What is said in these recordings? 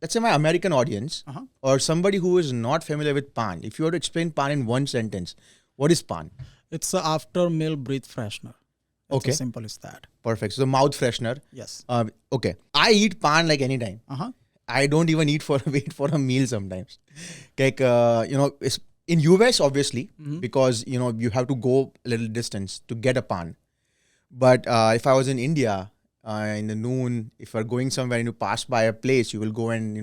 let's say my American audience Uh-huh. or somebody who is not familiar with Paan, if you were to explain Paan in one sentence, what is Paan? It's a after meal breath freshener. It's Okay. as simple as that. Perfect. So mouth freshener. Yes. Okay. I eat Paan like anytime. Uh-huh. I don't even wait for a meal sometimes. Like, it's in US, obviously, because, you have to go a little distance to get a Paan. But if I was in India, in the noon, if you're going somewhere and you pass by a place, you will go and,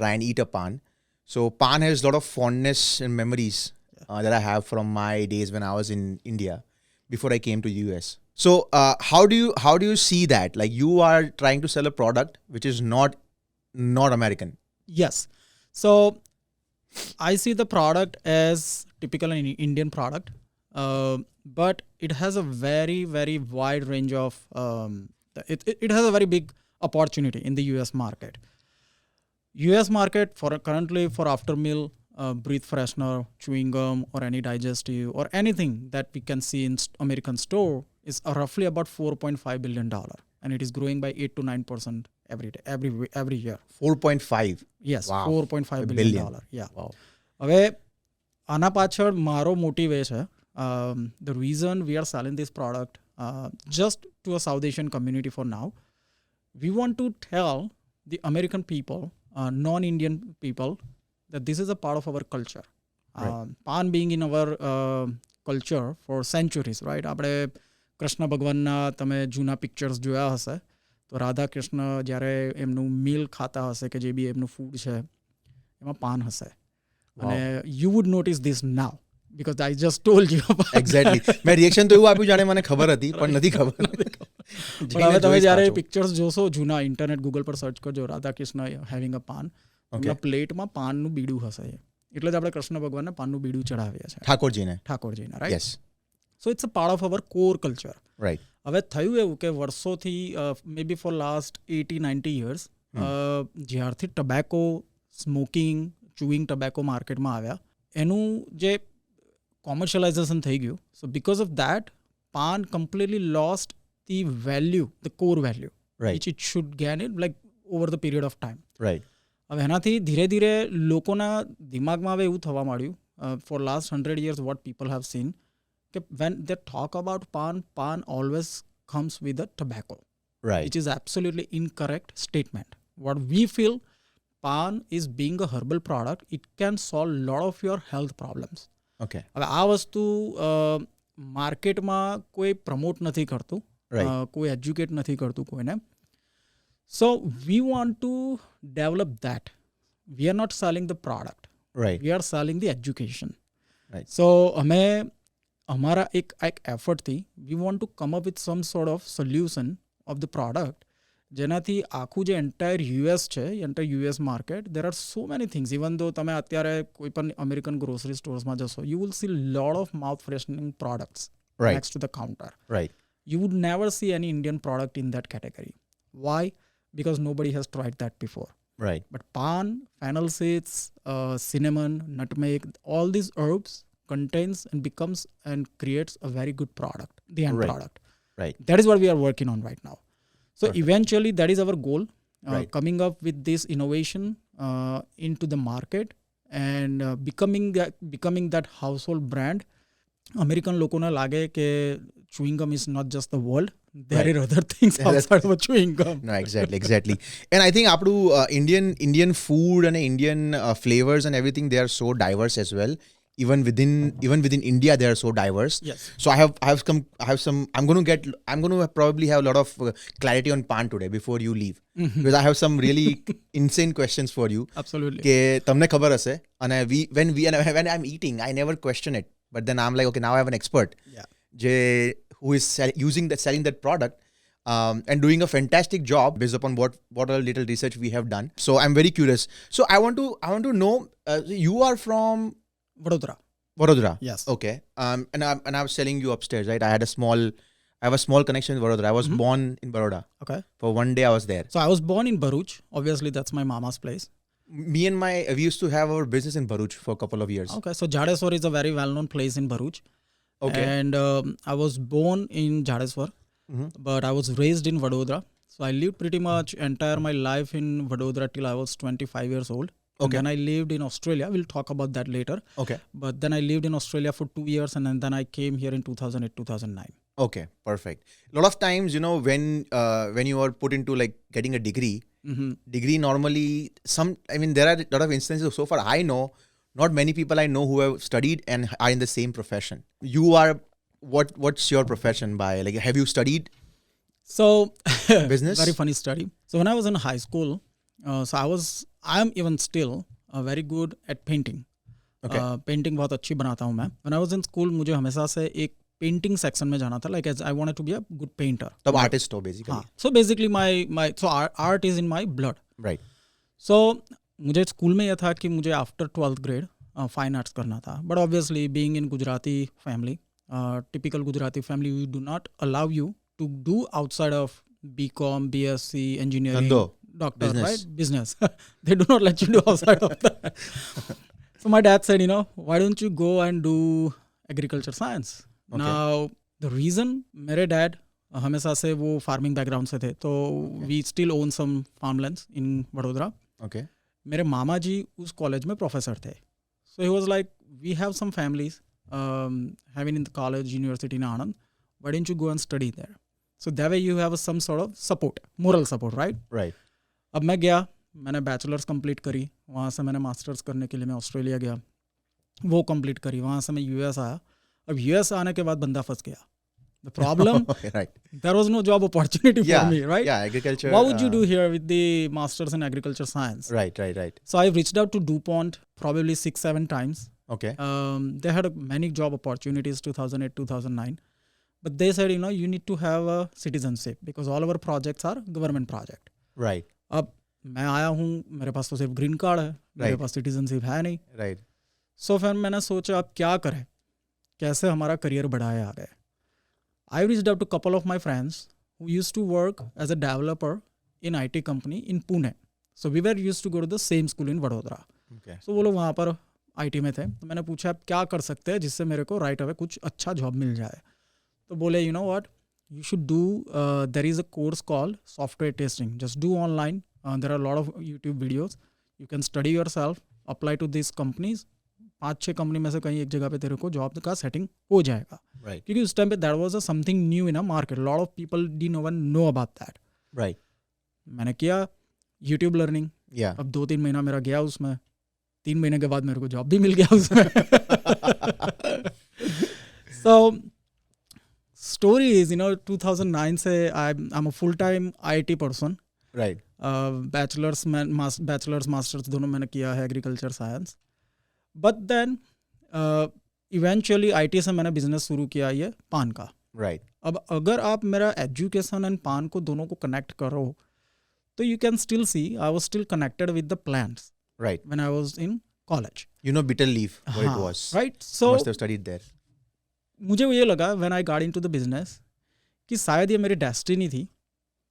try and eat a Paan. So Paan has a lot of fondness and memories that I have from my days when I was in India before I came to US. So how do you see that? Like, you are trying to sell a product which is not American. Yes. So I see the product as typical an Indian product, but it has a very, very wide range of, it has a very big opportunity in the US market. US market currently for after meal breath freshener, chewing gum, or any digestive or anything that we can see in American store is roughly about $4.5 billion, and it is growing by 8 to 9% every day, every year. 4.5. Yes, Wow. $4.5 billion. billion. Yeah. Wow. હવે આના પાછળ મારો motive એ છે, the reason we are selling this product just to a South Asian community for now, we want to tell the American people, non-Indian people, that this is a part of our culture. Right. Paan being in our culture for centuries, right? આપણે કૃષ્ણ ભગવાનના તમે જૂના pictures જોયા હશે, તો રાધા કૃષ્ણ જ્યારે એમનું mill ખાતા હશે કે જે બી એમનું ફૂડ છે એમાં પાન હશે. અને you would notice this now because I just told you about Exactly. મેં રિએક્શન તો એવું આપ્યું જાણે મને ખબર હતી પણ નથી ખબર. પણ હવે તમે જ્યારે પિક્ચર્સ જોશો જૂના ઇન્ટરનેટ ગૂગલ પર સર્ચ કરજો રાધા કૃષ્ણ હેવિંગ અ પાન, એમના પ્લેટમાં પાનનું બીડું હશે, એટલે જ આપણે કૃષ્ણ ભગવાનને પાનનું બીડું ચડાવીએ છીએ ઠાકોરજીને, right? Yes. So it's a part of our core culture. Right. હવે થયું એવું કે વર્ષોથી maybe for last 80-90 years જ્યારથી ટબેકો, સ્મોકિંગ, ચુઈંગ ટબેકો માર્કેટમાં આવ્યા, એનું જે કોમર્શિયલાઇઝેશન થઈ ગયું. સો because of that PAN completely lost the value, the core value which it should gain it like over the period of time. Right. હવે એનાથી ધીરે ધીરે લોકોના દિમાગમાં હવે એવું થવા માંડ્યું, four last 100 years what people have seen, when they talk about Paan always comes with a tobacco, Right. which is absolutely incorrect statement. What we feel, Paan is being a herbal product, it can solve a lot of your health problems. Okay. હવે આ વસ્તુ માર્કેટમાં કોઈ promote નથી કરતું, કોઈ educate નથી કરતું કોઈને. So we want to develop that. We are not selling the product. Right. We are selling the education. Right. So અમે અમારા એક એફર્ટથી we want to come up with some sort of solution of the product, જેનાથી આખું જે entire US છે, entire US market, there are so many things. Even though તમે અત્યારે કોઈ પણ અમેરિકન ગ્રોસરી સ્ટોર્સમાં જશો, you will see lot of mouth freshening products next to the counter. Right. You would never see any Indian product in that category. Why? Because nobody has tried that before. Right. But Paan, fennel seeds, cinnamon, nutmeg, all these herbs contains and becomes and creates a very good product, the end product. Right. That is what we are working on right now. So eventually that is our goal, coming up with this innovation into the market and becoming that household brand. American લોકોને લાગે કે chewing gum is not just the world, there are other things outside of chewing gum. No, exactly. And I think આપણું Indian food and Indian flavors and everything, they are so diverse as well. Even within India, they are so diverse. Yes. So I have some. I'm going to probably have a lot of clarity on Paan today before you leave, because I have some really insane questions for you. Absolutely. કે તમને ખબર હશે, અને when I'm eating, I never question it. But then I'm like, okay, now I have an expert, who is selling that product, and doing a fantastic job based upon what a little research we have done. So I'm very curious. So I want to know, you are from Vadodara. Yes. Okay. And I was telling you upstairs, right? I have a small connection with Vadodara. I was born in Baroda. Okay. For one day I was there. So I was born in Bharuch. Obviously, that's my mama's place. We used to have our business in Bharuch for a couple of years. Okay. So Jadeswar is a very well-known place in Bharuch. Okay. And I was born in Jadeswar, but I was raised in Vadodara. So I lived pretty much entire my life in Vadodara till I was 25 years old. And Okay. then I lived in Australia. We'll talk about that later. Okay. But then I lived in Australia for 2 years, and then I came here in 2008, 2009. Okay. Perfect. A lot of times, when you are put into like getting a degree, degree normally there are a lot of instances. So far, I know not many people I know who have studied and are in the same profession. You are what's your profession by? Like, have you studied So business? very funny story. So when I was in high school, I am even still very good at painting. Okay. Painting बहुत अच्छी बनाता हूँ मैं. When I was in school, मुझे हमेशा से एक painting section में जाना था. Like as I wanted to be a good painter. तब आर्टिस्ट हो बेसिकली. हाँ. So basically my art is in my blood. Right. So मुझे स्कूल में यह था कि मुझे after 12th grade fine arts करना था. But obviously being in Gujarati family, typical Gujarati family, we do not allow you to do outside of BCom, BSc, engineering, Dhando, doctor, business. right? Business. They do not let you do outside of that. So my dad said, why don't you go and do agriculture science? Okay. Now, the reason, मेरे dad हमेशा से वो farming background से थे, तो we still own some farmlands in Vadodara. Okay. मेरे मामा जी उस college में प्रोफेसर थे. So he was like, we have some families having in the college, university in Anand. Why don't you go and study there? So that way you have some sort of support, moral support, right? Right. अब मैं गया, मैंने bachelors complete करी, वहाँ से मैंने masters करने के लिए मैं ऑस्ट्रेलिया गया, वो कंप्लीट करी, वहाँ से मैं यूएस आया. अब यूएस आने के बाद बंदा फंस गया. The problem, Right. there was no job opportunity for me, right? Yeah, agriculture. What would you do here with the masters in agriculture science? Right. So I reached out to DuPont probably 6-7 times. Okay. They had many job opportunities 2008, 2009. But they said, you need to have a citizenship because all our projects are government project. Right. अब मैं आया हूँ, मेरे पास तो सिर्फ green card है, मेरे पास citizenship है नहीं. Right. सो फिर मैंने सोचा अब क्या करें, कैसे हमारा करियर बढ़ाए आगे. I reached out to couple of my friends who used to work as a developer in IT company in Pune. So we were used to go to the same school in Vadodara. Okay. So वो लोग वहाँ पर IT में थे. तो मैंने पूछा अब क्या कर सकते हैं जिससे मेरे को राइट अवे कुछ अच्छा जॉब मिल जाए. तो बोले you know what, you should do, there is a course called software testing. Just do online. There are a lot of YouTube videos. You can study yourself, apply to these companies. 5-6 company में से कहीं एक जगह पे तेरे को job का setting हो जाएगा. Right. क्योंकि उस टाइम पे that was something new in a market. Lot of people didn't even know about that. Right. मैंने किया यूट्यूब लर्निंग. Yeah. अब 2-3 महीना मेरा गया उसमें. 3 महीने के बाद मेरे को जॉब भी मिल गया उसमें. So story is 2009 से I'm a full time IT person. Right. Bachelors masters दोनों मैंने किया है agriculture science. But then eventually IT से मैंने बिजनेस शुरू किया ये पान का. Right. अब अगर आप मेरा एजुकेशन एंड पान को दोनों को कनेक्ट करो तो you can still see I was still connected with the plants Right. When I was in college. Bitter leaf, what it was. Right. You so must have studied there. मुझे ये लगा when I got into the business कि शायद ये मेरी destiny थी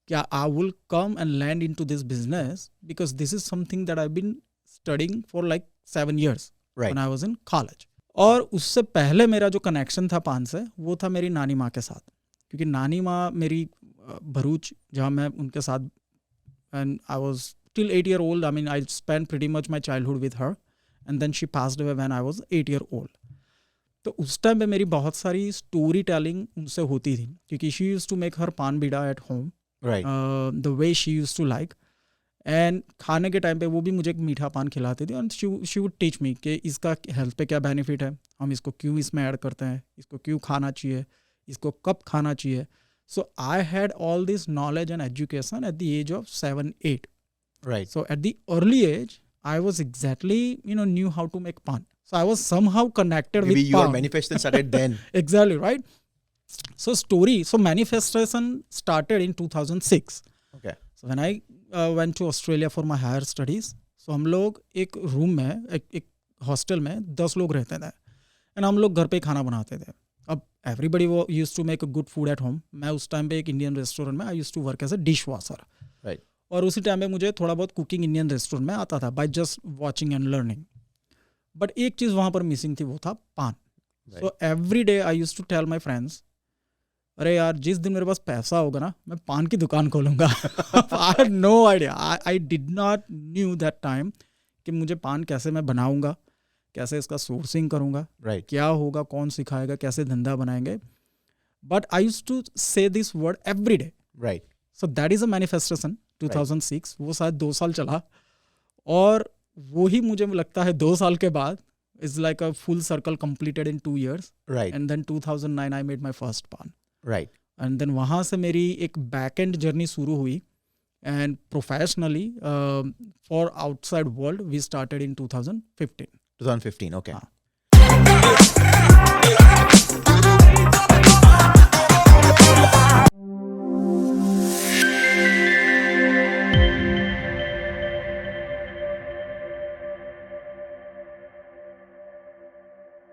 कि I will come and land into this business because this is something that I been studying for like 7 years Right. when I was in college. और उससे पहले मेरा जो कनेक्शन था पान से वो था मेरी नानी माँ के साथ. क्योंकि नानी माँ मेरी भरूच जहाँ मैं उनके साथ and I was till 8 year old. I mean I spent pretty much my childhood with her and then she passed away when I was 8 year old. तो उस टाइम पे मेरी बहुत सारी स्टोरी टेलिंग उनसे होती थी क्योंकि she used to make her paan beeda at home Right. The way she used to like. And खाने के टाइम पे वो भी मुझे एक मीठा पान खिलाती थी. And she would teach me कि इसका हेल्थ पे क्या बेनिफिट है, हम इसको क्यों इसमें ऐड करते हैं, इसको क्यों खाना चाहिए, इसको कब खाना चाहिए. So I had all this knowledge and education at the age of 7-8. Right. So at the early age, I was exactly, knew how to make pan. So I was somehow connected Maybe with your pan. manifestation started then. Exactly, right? So manifestation started in 2006. Okay. So when I went to Australia for my higher studies, so हम लोग एक room में एक hostel में 10 लोग रहते थे and हम लोग घर पे खाना बनाते थे. अब एवरीबडी वो used to make a good food at home. मैं उस टाइम पे एक इंडियन रेस्टोरेंट में I used to work as a dishwasher. Right. और उसी टाइम पे मुझे थोड़ा बहुत कुकिंग इंडियन रेस्टोरेंट में आता था by just watching and learning. But एक चीज़ वहाँ पर मिसिंग थी, वो था paan. Right. So every day I used to tell my friends अरे यार जिस दिन मेरे पास पैसा होगा ना मैं पान की दुकान खोलूंगा. I had no idea. I did not knew that time कि मुझे पान कैसे मैं बनाऊंगा, कैसे इसका सोर्सिंग करूंगा, Right. क्या होगा, कौन सिखाएगा, कैसे धंधा बनाएंगे. बट आई यूज्ड टू से this word every day. Right. So that is a manifestation 2006. वो शायद 2 साल चला और वो ही मुझे लगता है 2 साल के बाद is like a full circle completed in 2 years. Right. And then 2009 I made my first paan. Right. And then वहाँ से मेरी एक बैक एंड जर्नी शुरू हुई. And professionally for outside world we started in 2015. 2015. Okay. हाँ.